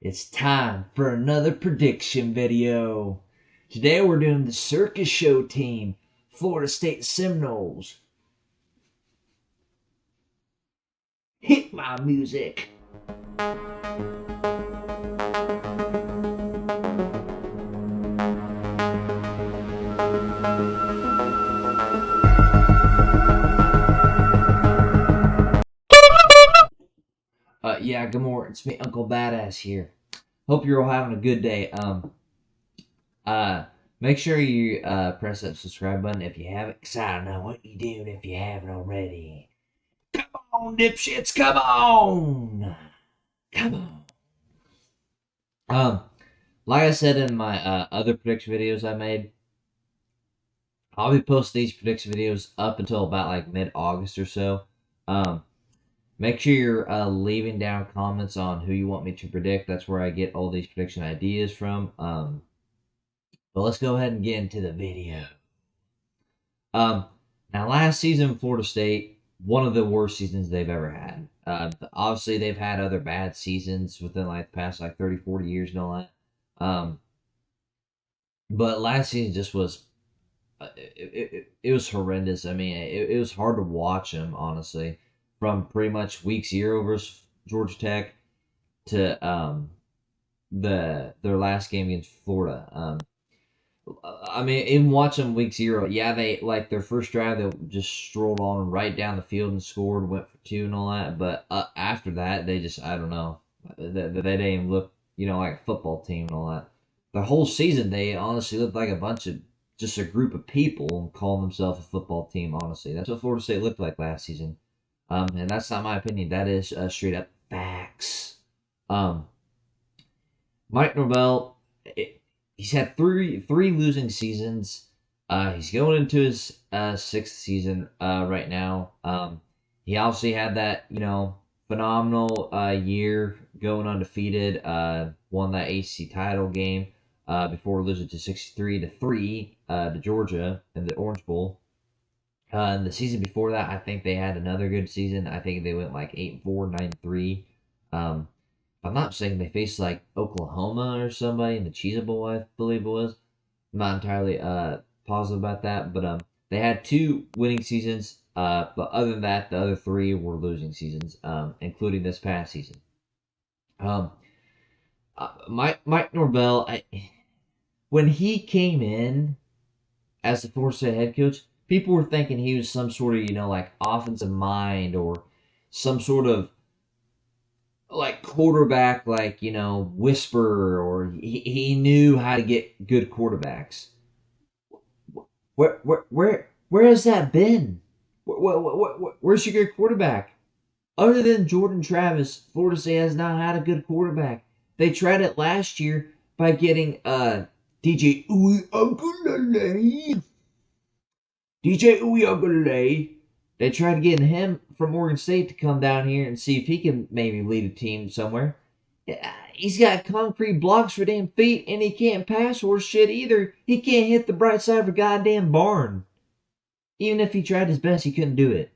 It's time for another prediction video. Today we're doing the Circus Show team, Florida State Seminoles. Hit my music. Yeah, good morning. It's me, Uncle Badass here. Hope you're all having a good day. Make sure you press that subscribe button if you haven't, cause I don't know what you're doing if you haven't already. Come on, dipshits, come on, come on. Like I said in my other prediction videos I made, I'll be posting these prediction videos up until about like mid-August or so. Um, Make sure you're leaving down comments on who you want me to predict. That's where I get all these prediction ideas from. But let's go ahead and get into the video. Now last season, Florida State, one of the worst seasons they've ever had. Obviously, they've had other bad seasons within like the past like 30, 40 years and all that. But last season just was it was horrendous. I mean, it was hard to watch them, honestly, from pretty much week 0 versus Georgia Tech to their last game against Florida. I mean, even watching week 0, yeah, they like their first drive, they just strolled on right down the field and scored, went for 2 and all that. But after that, they just, I don't know, they didn't even look, like a football team and all that. The whole season, they honestly looked like a bunch of just a group of people calling themselves a football team. Honestly, that's what Florida State looked like last season. And that's not my opinion. That is straight up facts. Mike Norvell, he's had three losing seasons. He's going into his 6th season right now. He obviously had that phenomenal year going undefeated. Won that ACC title game before losing to 63-3 to Georgia in the Orange Bowl. And the season before that, I think they had another good season. I think they went like 8-4, 9-3. If I'm not mistaken, they faced like Oklahoma or somebody in the Cheez Bowl, I believe it was. I'm not entirely positive about that, but they had 2 winning seasons. But other than that, the other 3 were losing seasons, including this past season. Mike Norvell, when he came in as the Florida State head coach, people were thinking he was some sort of like offensive mind or some sort of like quarterback, like whisperer, or he knew how to get good quarterbacks. Where has that been? Where's your good quarterback? Other than Jordan Travis, Florida State has not had a good quarterback. They tried it last year by getting DJ Uiagalelei. DJ Uiagalelei. They tried getting him from Oregon State to come down here and see if he can maybe lead a team somewhere. He's got concrete blocks for damn feet, and he can't pass horse shit either. He can't hit the bright side of a goddamn barn. Even if he tried his best, he couldn't do it.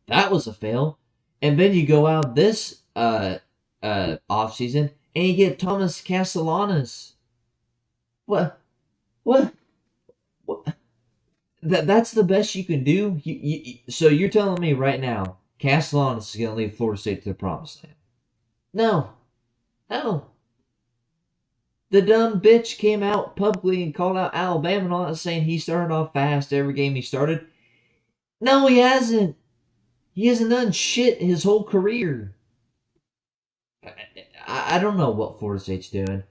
That was a fail. And then you go out this off season and you get Thomas Castellanos. What? What? What? That's the best you can do. So you're telling me right now, Castellanos is going to lead Florida State to the promised land? No, no. The dumb bitch came out publicly and called out Alabama and all that, saying he started off fast every game he started. No, he hasn't. He hasn't done shit his whole career. I don't know what Florida State's doing.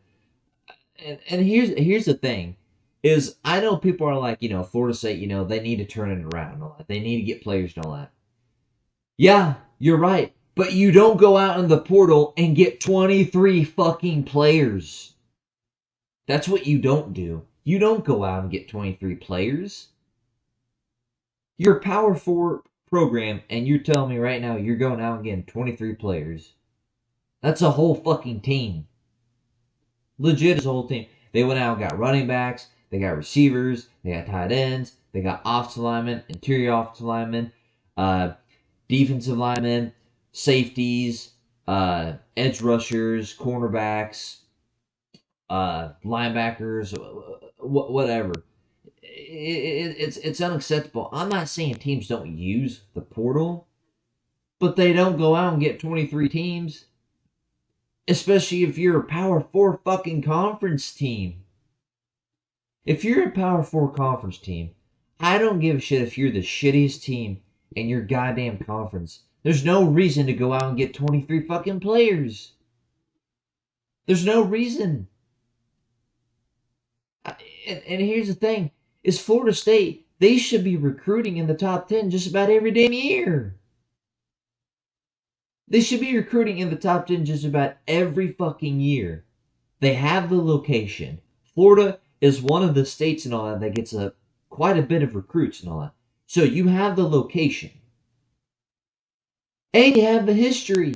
And here's the thing, is I know people are like, Florida State, they need to turn it around and all that. They need to get players and all that. Yeah, you're right. But you don't go out in the portal and get 23 fucking players. That's what you don't do. You don't go out and get 23 players. You're a Power 4 program, and you're telling me right now you're going out and getting 23 players. That's a whole fucking team. Legit is a whole team. They went out and got running backs, they got receivers, they got tight ends, they got offensive linemen, interior offensive linemen, defensive linemen, safeties, edge rushers, cornerbacks, linebackers, whatever. It's unacceptable. I'm not saying teams don't use the portal, but they don't go out and get 23 teams, especially if you're a Power 4 fucking conference team. If you're a Power 4 conference team, I don't give a shit if you're the shittiest team in your goddamn conference. There's no reason to go out and get 23 fucking players. There's no reason. And here's the thing, is Florida State, they should be recruiting in the top 10 just about every damn year. They should be recruiting in the top 10 just about every fucking year. They have the location. Florida is one of the states and all that gets quite a bit of recruits and all that. So you have the location. And you have the history.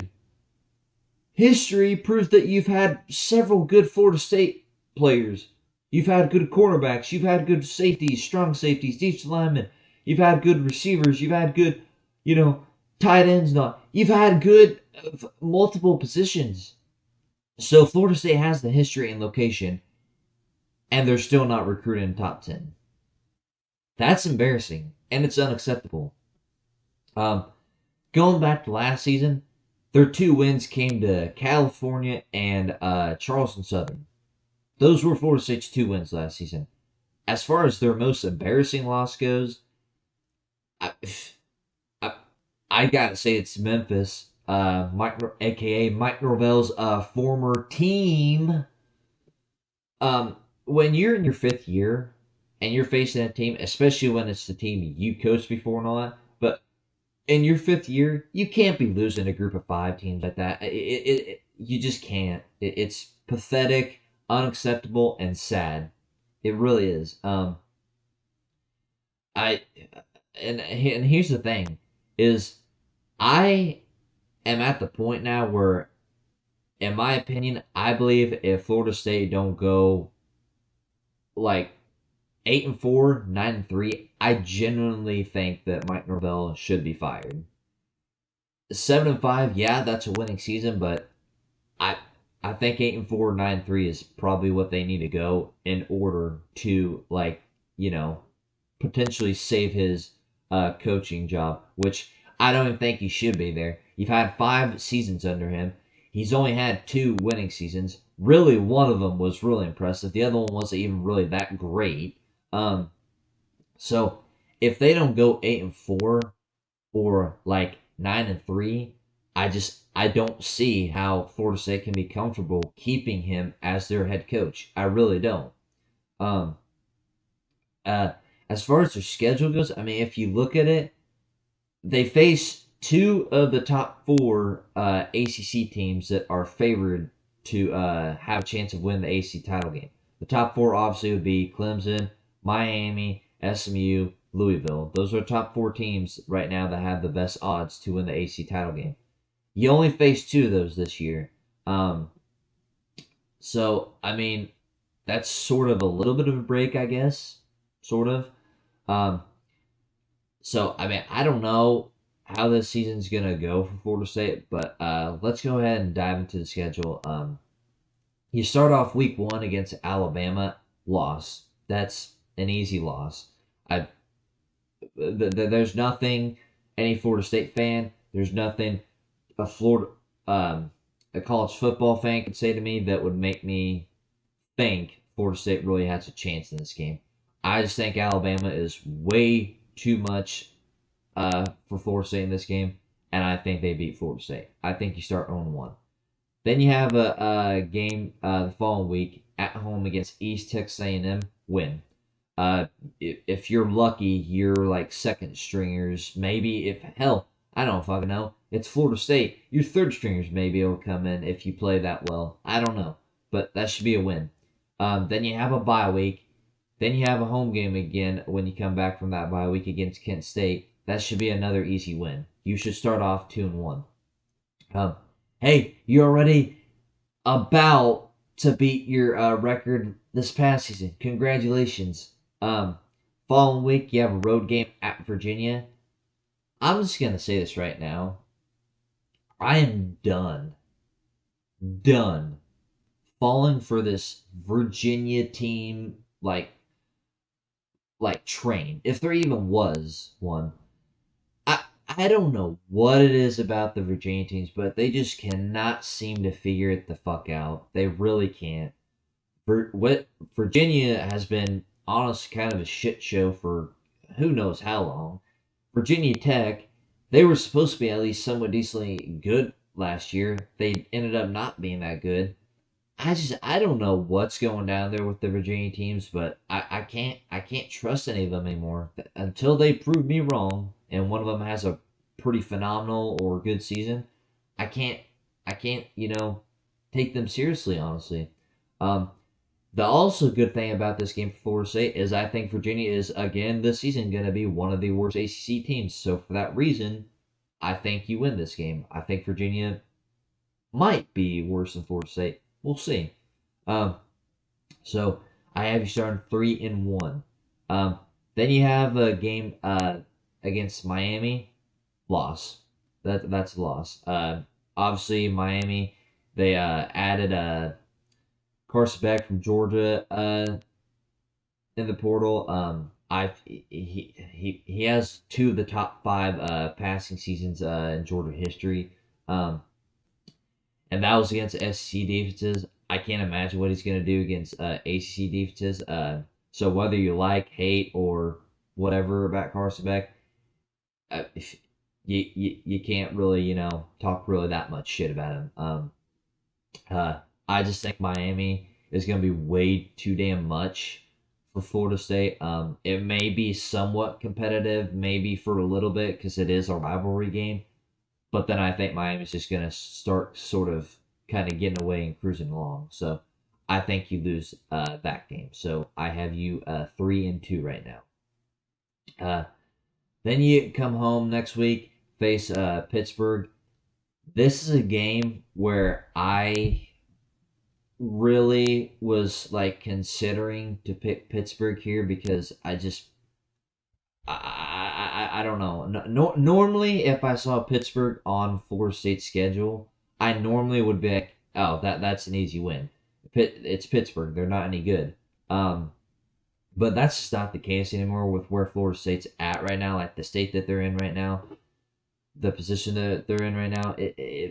History proves that you've had several good Florida State players. You've had good cornerbacks. You've had good safeties, strong safeties, defensive linemen. You've had good receivers. You've had good, tight ends. You've had good multiple positions. So Florida State has the history and location, and they're still not recruiting in top 10. That's embarrassing, and it's unacceptable. Going back to last season, their 2 wins came to California and Charleston Southern. Those were Florida State's 2 wins last season. As far as their most embarrassing loss goes, I gotta say it's Memphis, aka Mike Norvell's former team. When you're in your 5th year and you're facing that team, especially when it's the team you coached before and all that, but in your 5th year, you can't be losing a group of 5 teams like that. You just can't. It's pathetic, unacceptable, and sad. It really is. I and here's the thing: is I am at the point now where, in my opinion, I believe if Florida State don't go like 8-4, 9-3, I genuinely think that Mike Norvell should be fired. 7-5, yeah, that's a winning season, but I I think 8-4, 9-3 is probably what they need to go in order to potentially save his coaching job, which I don't even think he should be there. You've had 5 seasons under him. He's only had 2 winning seasons. Really, one of them was really impressive. The other one wasn't even really that great. So if they don't go 8-4 or like 9-3, I don't see how Florida State can be comfortable keeping him as their head coach. I really don't. Um, as far as their schedule goes, I mean, if you look at it, they face 2 of the top 4 ACC teams that are favored to have a chance of winning the ACC title game. The top 4 obviously would be Clemson, Miami, SMU, Louisville. Those are the top 4 teams right now that have the best odds to win the ACC title game. You only face 2 of those this year. So, I mean, that's sort of a little bit of a break, I guess. Sort of. So, I mean, I don't know how this season's going to go for Florida State, but let's go ahead and dive into the schedule. You start off week 1 against Alabama, loss. That's an easy loss. There's nothing any Florida State fan, there's nothing a college football fan could say to me that would make me think Florida State really has a chance in this game. I just think Alabama is way too much for Florida State in this game, and I think they beat Florida State. I think you start 0-1. Then you have a game the following week at home against East Texas A&M, win. If you're lucky, you're like second stringers. Maybe I don't fucking know. It's Florida State. Your third stringers maybe will come in if you play that well. I don't know, but that should be a win. Then you have a bye week. Then you have a home game again when you come back from that bye week against Kent State. That should be another easy win. You should start off 2-1. Hey, you're already about to beat your record this past season. Congratulations. Following week, you have a road game at Virginia. I'm just going to say this right now. I am done done falling for this Virginia team like train, if there even was one. I don't know what it is about the Virginia teams, but they just cannot seem to figure it the fuck out. They really can't. What Virginia has been honestly kind of a shit show for who knows how long. Virginia Tech, they were supposed to be at least somewhat decently good last year. They ended up not being that good. I don't know what's going down there with the Virginia teams, but I can't trust any of them anymore until they prove me wrong and one of them has a pretty phenomenal or good season. I can't I can't take them seriously, honestly. Um, the also good thing about this game for Florida State is I think Virginia is again this season going to be one of the worst ACC teams. So for that reason, I think you win this game. I think Virginia might be worse than Florida State. We'll see. Um, so I have you starting 3-1. Um, then you have a game against Miami, loss. That's a loss. Obviously Miami, they added Carson Beck from Georgia in the portal. He has two of the top five passing seasons in Georgia history. Um, and that was against SEC defenses. I can't imagine what he's going to do against ACC defenses. So whether you like, hate, or whatever about Carson Beck, if you can't really talk really that much shit about him. Uh, I just think Miami is going to be way too damn much for Florida State. It may be somewhat competitive, maybe for a little bit because it is a rivalry game. But then I think Miami's just going to start sort of kind of getting away and cruising along. So I think you lose that game. So I have you 3-2 right now. Uh, then you come home next week, face Pittsburgh. This is a game where I really was like considering to pick Pittsburgh here because I don't know. Normally, if I saw Pittsburgh on Florida State's schedule, I normally would be like, oh, that's an easy win. It's Pittsburgh. They're not any good. Um, but that's just not the case anymore with where Florida State's at right now, like the state that they're in right now, the position that they're in right now.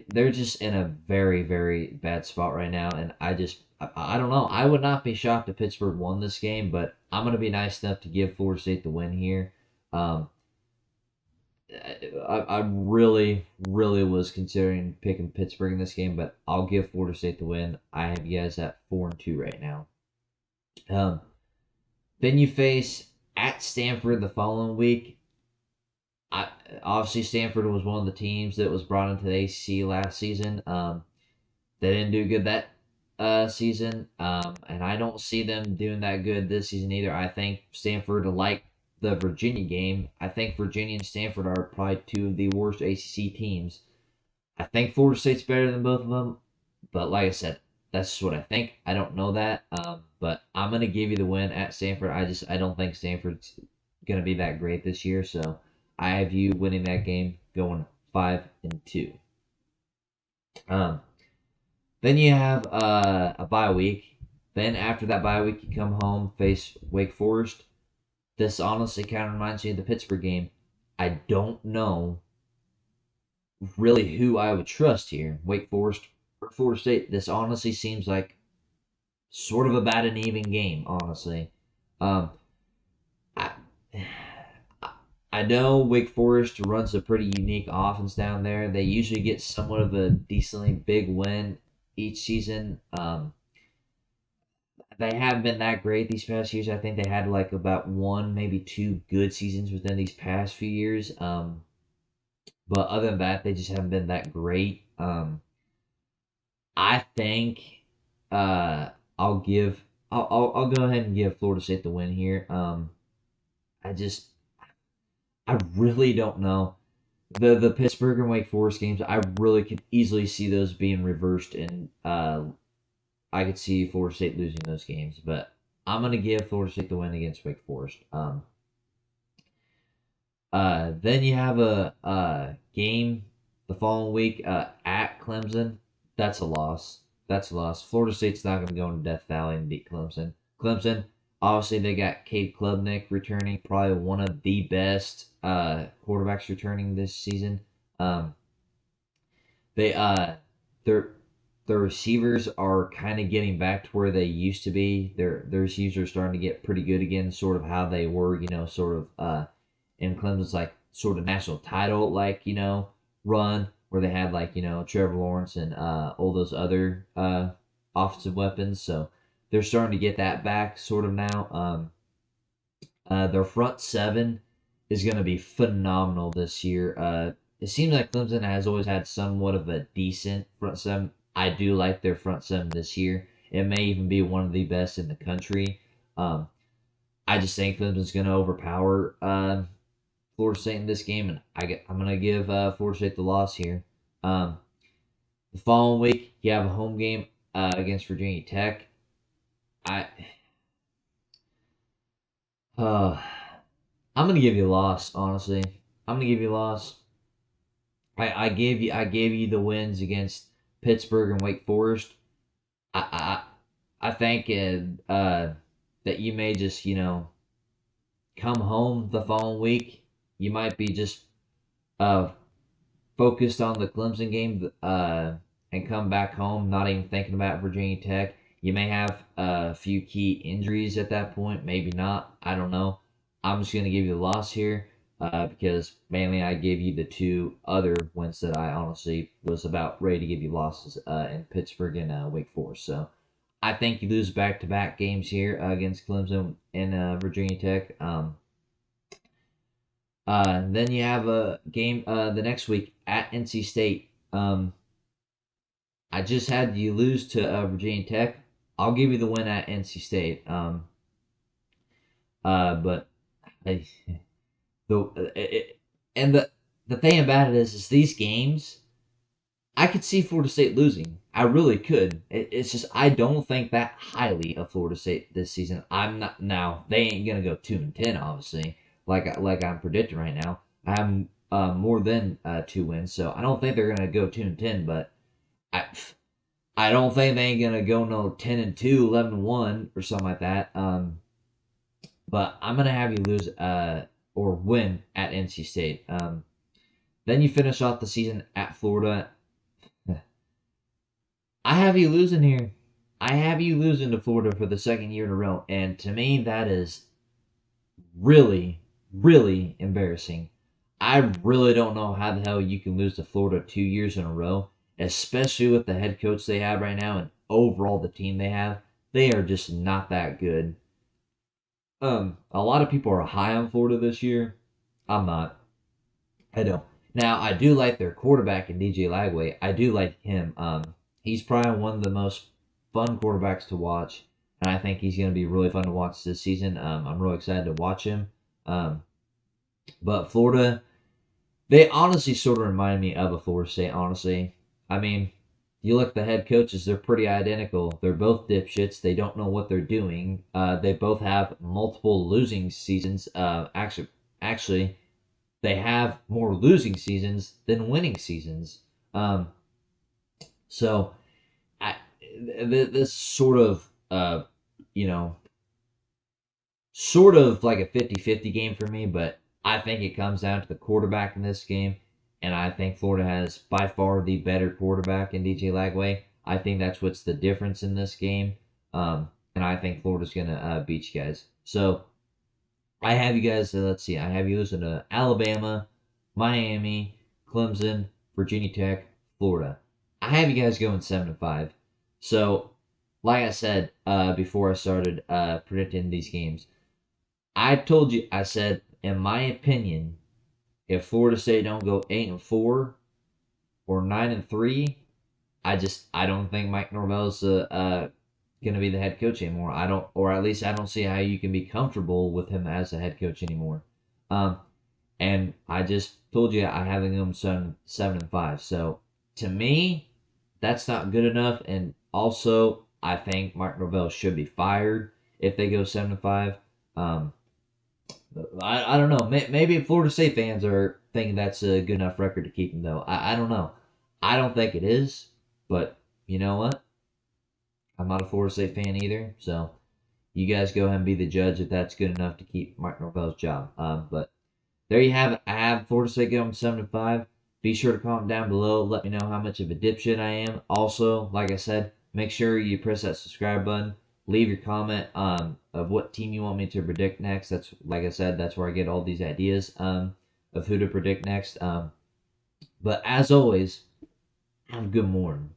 They're just in a very, very bad spot right now, and I don't know. I would not be shocked if Pittsburgh won this game, but I'm gonna be nice enough to give Florida State the win here. Um, I really, really was considering picking Pittsburgh in this game, but I'll give Florida State the win. I have you guys at 4-2 right now. Um, then you face at Stanford the following week. I, Obviously, Stanford was one of the teams that was brought into the ACC last season. They didn't do good that season, and I don't see them doing that good this season either. I think Stanford, like the Virginia game, I think Virginia and Stanford are probably two of the worst ACC teams. I think Florida State's better than both of them, but like I said, that's just what I think. I don't know that, but I'm gonna give you the win at Stanford. I don't think Stanford's gonna be that great this year, so I have you winning that game, going 5-2. Um, then you have a bye week. Then after that bye week, you come home, face Wake Forest. This honestly kind of reminds me of the Pittsburgh game. I don't know really who I would trust here, Wake Forest or Florida State. This honestly seems like sort of about an even game, honestly. Um, I, I know Wake Forest runs a pretty unique offense down there. They usually get somewhat of a decently big win each season. They haven't been that great these past years. I think they had like about one, maybe two good seasons within these past few years. But other than that, they just haven't been that great. I think uh, I'll give I'll go ahead and give Florida State the win here. I just I really don't know the Pittsburgh and Wake Forest games. I really could easily see those being reversed, and I could see Florida State losing those games. But I'm gonna give Florida State the win against Wake Forest. Then you have a game the following week at Clemson. That's a loss. That's a loss. Florida State's not going to go into Death Valley and beat Clemson. Clemson, obviously, they got Cade Klubnik returning, probably one of the best quarterbacks returning this season. Um, they their receivers are kind of getting back to where they used to be. Their receivers are starting to get pretty good again, sort of how they were, sort of in Clemson's like sort of national title like run where they had like Trevor Lawrence and all those other offensive weapons. So they're starting to get that back sort of now. Their front seven is going to be phenomenal this year. It seems like Clemson has always had somewhat of a decent front seven. I do like their front seven this year. It may even be one of the best in the country. Um, I just think Clemson's going to overpower Florida State in this game, and I'm going to give Florida State the loss here. The following week, you have a home game against Virginia Tech. Uh, I'm going to give you a loss. Honestly, I'm going to give you a loss. I gave you the wins against Pittsburgh and Wake Forest. I think that you may just come home the following week. You might be just uh, focused on the Clemson game and come back home not even thinking about Virginia Tech. You may have a few key injuries at that point, maybe not. I don't know. I'm just going to give you the loss here because mainly I gave you the two other wins that I honestly was about ready to give you losses in Pittsburgh and Wake Forest. So I think you lose back-to-back games here against Clemson and Virginia Tech. Then you have a game the next week at NC State. I just had you lose to Virginia Tech. I'll give you the win at NC State. But I, and the thing about it is these games I could see Florida State losing. I really could. It's just I don't think that highly of Florida State this season. I'm not now. They ain't gonna go 2-10, obviously, like I'm predicting right now. I have more than 2 wins, so I don't think they're gonna go 2-10. But I I don't think they ain't gonna go no 10-2, 11-1 or something like that. But I'm gonna have you lose or win at NC State. Then you finish off the season at Florida. I have you losing here. I have you losing to Florida for the second year in a row, and to me that is really, really embarrassing. I really don't know how the hell you can lose to Florida 2 years in a row, especially with the head coach they have right now and overall the team they have. They are just not that good. A lot of people are high on Florida this year. I'm not. I don't. Now I do like their quarterback in DJ Lagway. I do like him. He's probably one of the most fun quarterbacks to watch, and I think he's going to be really fun to watch this season. I'm really excited to watch him. Um, but Florida, they honestly sort of remind me of a Florida State. Honestly, I mean, you look at the head coaches; they're pretty identical. They're both dipshits. They don't know what they're doing. They both have multiple losing seasons. Actually, they have more losing seasons than winning seasons. Um, so I this sort of you know sort of like a 50-50 game for me, but I think it comes down to the quarterback in this game, and I think Florida has by far the better quarterback in DJ Lagway. I think that's what's the difference in this game, and I think Florida's gonna beat you guys. So I have you guys. Let's see. I have you losing to Alabama, Miami, Clemson, Virginia Tech, Florida. I have you guys going 7-5. So, like I said before I started predicting these games, I told you. I said, in my opinion, if Florida State don't go 8-4 or 9-3, I don't think Mike Norvell's going to be the head coach anymore. I don't, or at least I don't see how you can be comfortable with him as a head coach anymore. Um, and I just told you I have them 7-5. So to me, that's not good enough. And also, I think Mark Norvell should be fired if they go 7-5. Um, I don't know. Maybe Florida State fans are thinking that's a good enough record to keep him, though. I don't know. I don't think it is, but you know what? I'm not a Florida State fan either, so you guys go ahead and be the judge if that's good enough to keep Mark Norvell's job. But there you have it. I have Florida State going 7-5. Be sure to comment down below. Let me know how much of a dipshit I am. Also, like I said, make sure you press that subscribe button. Leave your comment of what team you want me to predict next. That's like I said, that's where I get all these ideas of who to predict next. But as always, have a good morning.